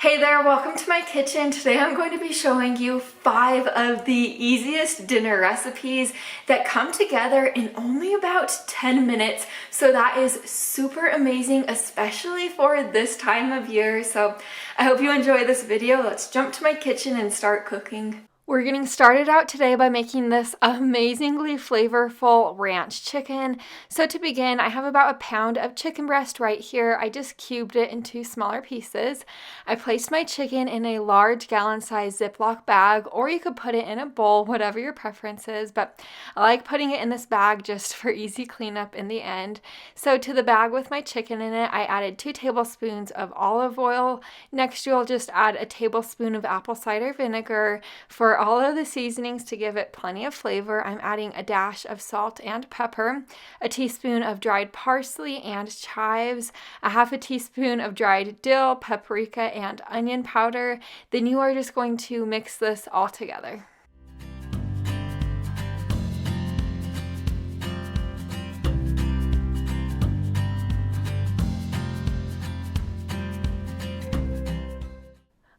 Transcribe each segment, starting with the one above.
Hey there, welcome to my kitchen. Today I'm going to be showing you 5 of the easiest dinner recipes that come together in only about 10 minutes. So that is super amazing, especially for this time of year. So I hope you enjoy this video. Let's jump to my kitchen and start cooking. We're getting started out today by making this amazingly flavorful ranch chicken. So to begin, I have about a pound of chicken breast right here. I just cubed it into smaller pieces. I placed my chicken in a large gallon-sized Ziploc bag, or you could put it in a bowl, whatever your preference is, but I like putting it in this bag just for easy cleanup in the end. So to the bag with my chicken in it, I added 2 tablespoons of olive oil. Next, you'll just add a tablespoon of apple cider vinegar. For all of the seasonings to give it plenty of flavor, I'm adding a dash of salt and pepper, a teaspoon of dried parsley and chives, a half a teaspoon of dried dill, paprika, and onion powder. Then you are just going to mix this all together.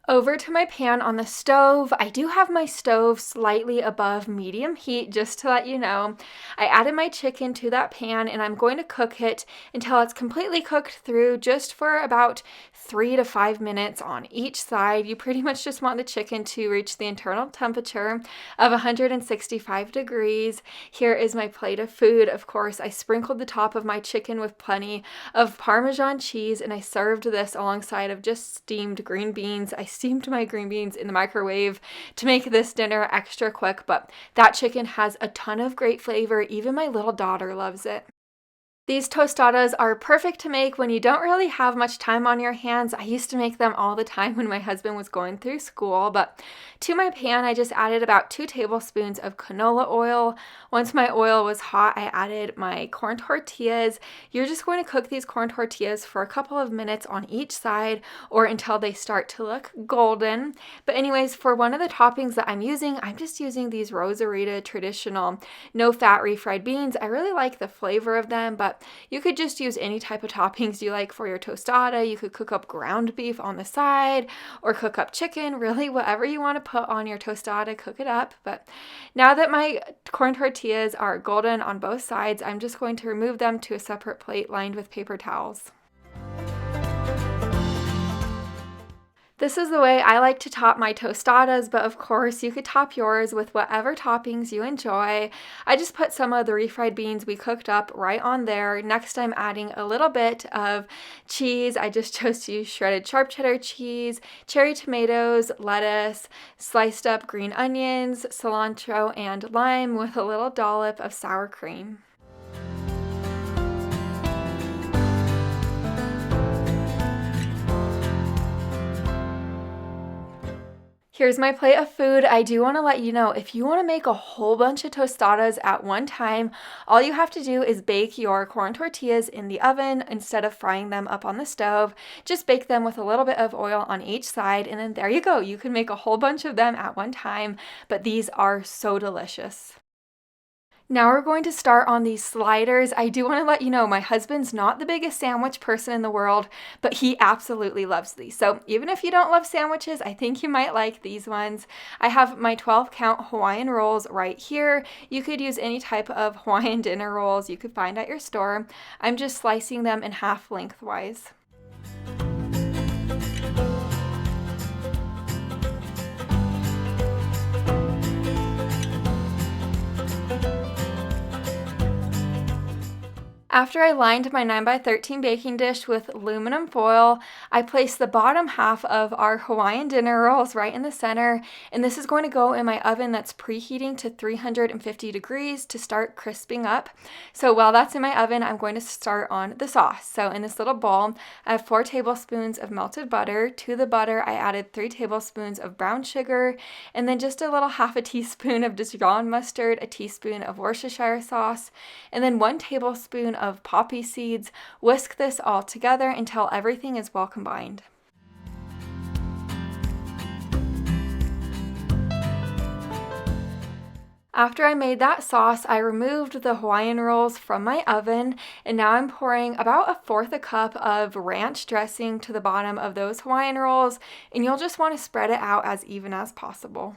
Over to my pan on the stove. I do have my stove slightly above medium heat, just to let you know. I added my chicken to that pan and I'm going to cook it until it's completely cooked through, just for about 3 to 5 minutes on each side. You pretty much just want the chicken to reach the internal temperature of 165 degrees. Here is my plate of food. Of course, I sprinkled the top of my chicken with plenty of Parmesan cheese and I served this alongside of just steamed green beans. I steamed my green beans in the microwave to make this dinner extra quick, but that chicken has a ton of great flavor. Even my little daughter loves it. These tostadas are perfect to make when you don't really have much time on your hands. I used to make them all the time when my husband was going through school, but to my pan, I just added about 2 tablespoons of canola oil. Once my oil was hot, I added my corn tortillas. You're just going to cook these corn tortillas for a couple of minutes on each side, or until they start to look golden. But anyways, for one of the toppings that I'm just using these Rosarita traditional no-fat refried beans. I really like the flavor of them, but you could just use any type of toppings you like for your tostada. You could cook up ground beef on the side or cook up chicken, really whatever you want to put on your tostada, cook it up. But now that my corn tortillas are golden on both sides, I'm just going to remove them to a separate plate lined with paper towels. This is the way I like to top my tostadas, but of course you could top yours with whatever toppings you enjoy. I just put some of the refried beans we cooked up right on there. Next, I'm adding a little bit of cheese. I just chose to use shredded sharp cheddar cheese, cherry tomatoes, lettuce, sliced up green onions, cilantro, and lime with a little dollop of sour cream. Here's my plate of food. I do want to let you know, if you want to make a whole bunch of tostadas at one time, all you have to do is bake your corn tortillas in the oven instead of frying them up on the stove. Just bake them with a little bit of oil on each side, and then there you go. You can make a whole bunch of them at one time, but these are so delicious. Now we're going to start on these sliders. I do want to let you know, my husband's not the biggest sandwich person in the world, but he absolutely loves these. So even if you don't love sandwiches, I think you might like these ones. I have my 12-count Hawaiian rolls right here. You could use any type of Hawaiian dinner rolls you could find at your store. I'm just slicing them in half lengthwise. After I lined my 9x13 baking dish with aluminum foil, I placed the bottom half of our Hawaiian dinner rolls right in the center, and this is going to go in my oven that's preheating to 350 degrees to start crisping up. So while that's in my oven, I'm going to start on the sauce. So in this little bowl, I have 4 tablespoons of melted butter. To the butter, I added 3 tablespoons of brown sugar, and then just a little half a teaspoon of Dijon mustard, a teaspoon of Worcestershire sauce, and then 1 tablespoon of poppy seeds. Whisk this all together until everything is well combined. After I made that sauce, I removed the Hawaiian rolls from my oven, and now I'm pouring about 1/4 cup of ranch dressing to the bottom of those Hawaiian rolls, and you'll just want to spread it out as even as possible.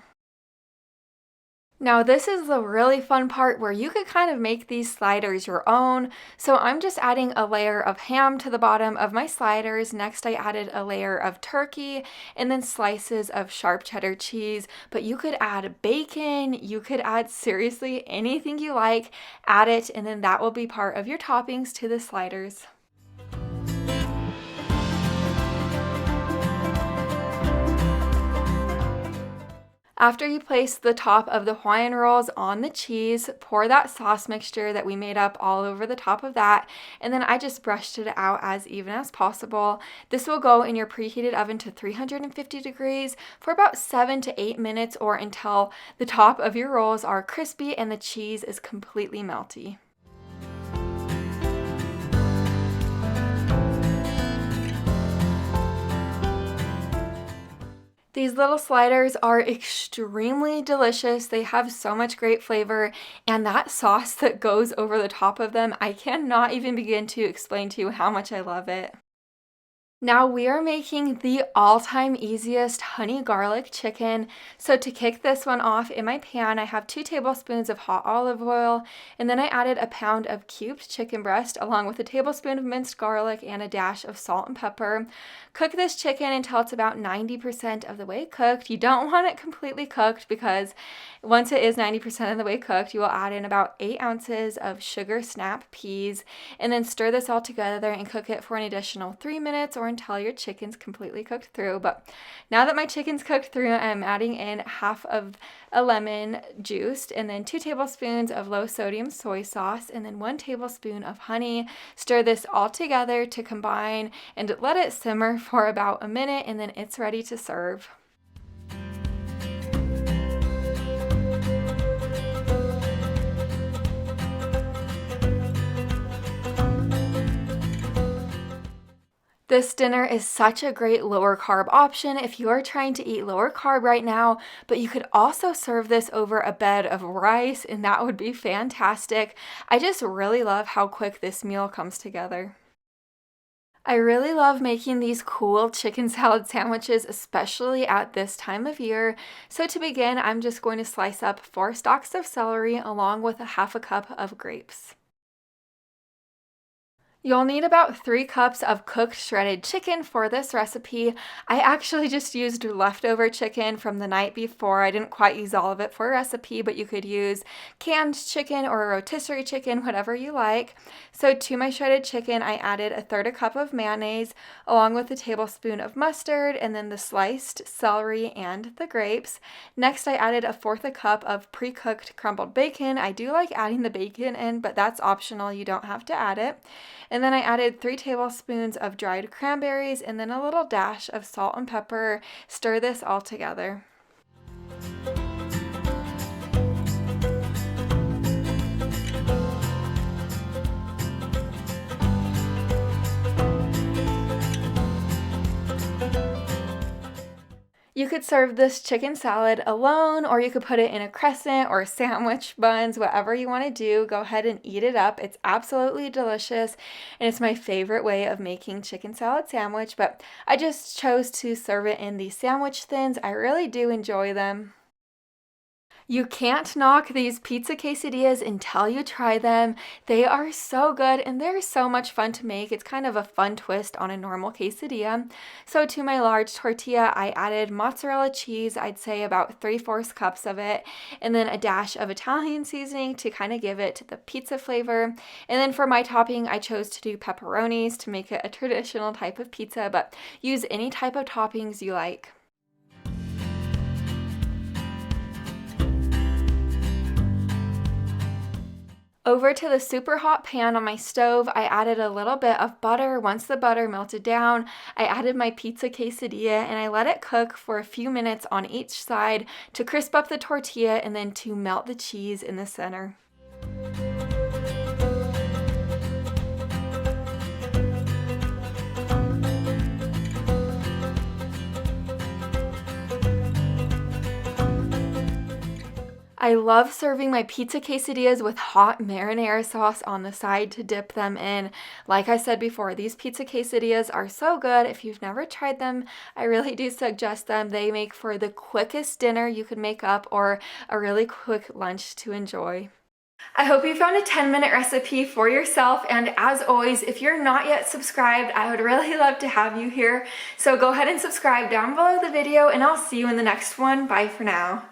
Now this is the really fun part where you could kind of make these sliders your own. So I'm just adding a layer of ham to the bottom of my sliders. Next I added a layer of turkey and then slices of sharp cheddar cheese. But you could add bacon, you could add seriously anything you like, add it, and then that will be part of your toppings to the sliders. After you place the top of the Hawaiian rolls on the cheese, pour that sauce mixture that we made up all over the top of that, and then I just brushed it out as even as possible. This will go in your preheated oven to 350 degrees for about 7 to 8 minutes, or until the top of your rolls are crispy and the cheese is completely melty. These little sliders are extremely delicious. They have so much great flavor, and that sauce that goes over the top of them, I cannot even begin to explain to you how much I love it. Now we are making the all-time easiest honey garlic chicken. So to kick this one off, in my pan I have 2 tablespoons of hot olive oil, and then I added a pound of cubed chicken breast along with a tablespoon of minced garlic and a dash of salt and pepper. Cook this chicken until it's about 90% of the way cooked. You don't want it completely cooked, because once it is 90% of the way cooked, you will add in about 8 ounces of sugar snap peas, and then stir this all together and cook it for an additional 3 minutes, or until your chicken's completely cooked through. But now that my chicken's cooked through, I'm adding in half of a lemon juiced, and then 2 tablespoons of low sodium soy sauce, and then 1 tablespoon of honey. Stir this all together to combine and let it simmer for about a minute, and then it's ready to serve. This dinner is such a great lower carb option if you are trying to eat lower carb right now, but you could also serve this over a bed of rice, and that would be fantastic. I just really love how quick this meal comes together. I really love making these cool chicken salad sandwiches, especially at this time of year. So to begin, I'm just going to slice up 4 stalks of celery along with 1/2 cup of grapes. You'll need about 3 cups of cooked shredded chicken for this recipe. I actually just used leftover chicken from the night before. I didn't quite use all of it for a recipe, but you could use canned chicken or a rotisserie chicken, whatever you like. So to my shredded chicken, I added 1/3 cup of mayonnaise along with a tablespoon of mustard, and then the sliced celery and the grapes. Next, I added 1/4 cup of pre-cooked crumbled bacon. I do like adding the bacon in, but that's optional. You don't have to add it. And then I added 3 tablespoons of dried cranberries and then a little dash of salt and pepper. Stir this all together. You could serve this chicken salad alone, or you could put it in a crescent or sandwich buns, whatever you want to do. Go ahead and eat it up. It's absolutely delicious, and it's my favorite way of making chicken salad sandwich, but I just chose to serve it in these sandwich thins. I really do enjoy them. You can't knock these pizza quesadillas until you try them. They are so good, and they're so much fun to make. It's kind of a fun twist on a normal quesadilla. So to my large tortilla, I added mozzarella cheese, I'd say about 3/4 cups of it, and then a dash of Italian seasoning to kind of give it the pizza flavor. And then for my topping, I chose to do pepperonis to make it a traditional type of pizza, but use any type of toppings you like. Over to the super hot pan on my stove, I added a little bit of butter. Once the butter melted down, I added my pizza quesadilla and I let it cook for a few minutes on each side to crisp up the tortilla and then to melt the cheese in the center. I love serving my pizza quesadillas with hot marinara sauce on the side to dip them in. Like I said before, these pizza quesadillas are so good. If you've never tried them, I really do suggest them. They make for the quickest dinner you could make up or a really quick lunch to enjoy. I hope you found a 10-minute recipe for yourself, and as always, if you're not yet subscribed, I would really love to have you here. So go ahead and subscribe down below the video, and I'll see you in the next one. Bye for now.